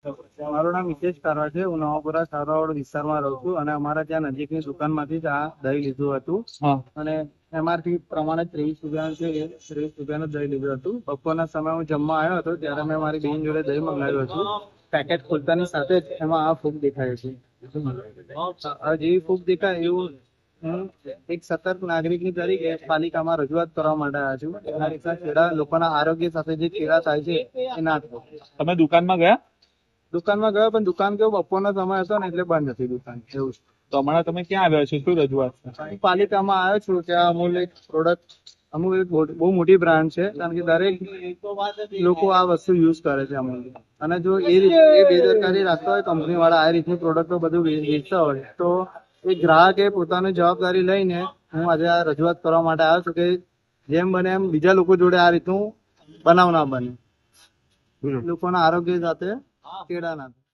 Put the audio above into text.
મારું નામ હિતેશ કારવા છે. હું નવાપુરા સારવાડ વિસ્તારમાં રહું છું અને અમારા ત્યાં નજીકની દુકાનમાંથી જ આ દહીં લીધું હતું. અને એમઆરપી પ્રમાણે 23 રૂપિયાનું છે. 23 રૂપિયાનું દહીં લીધું હતું. બપોરના સમયે હું જમવા આવ્યો હતો ત્યારે મેં મારી બેન જોડે દહીં મંગાવ્યું હતું. પેકેટ ખોલતાની સાથે જ એમાં આ ફૂગ દેખાય છે. જેવી ફૂગ દેખાય એવું હું એક સતર્ક નાગરિકની તરીકે પાલિકામાં રજૂઆત કરવા માટે આવ્યા છું. એના રીતના ચેડા લોકોના આરોગ્ય સાથે જે ચેડા થાય છે એ ના થાય. તમે દુકાનમાં ગયા? દુકાનમાં ગયો પણ દુકાન કેવો બપોરનો સમય હતો ને એટલે બંધ હતી દુકાન. એવું છે. તો હમણાં તમે ક્યાં આવ્યા છો? શું રજૂઆત છે? હું પાલિકામાં આવ્યો છું. ત્યાં અમૂલ એક પ્રોડક્ટ અમુલ એક બહુ મોટી બ્રાન્ડ છે, કારણ કે દરેક લોકો આ વસ્તુ યુઝ કરે છે અમૂલ. અને જો એ બેદરકારી રાખતા હોય કંપની વાળા આ રીતની પ્રોડક્ટો બધું વેચતા હોય તો એ ગ્રાહકે પોતાની જવાબદારી લઈને હું આજે આ રજૂઆત કરવા માટે આવ્યો છું કે જેમ બને એમ બીજા લોકો જોડે આ રીતનું બનાવ ના બને, લોકોના આરોગ્ય સાથે ચેડા ના થાય.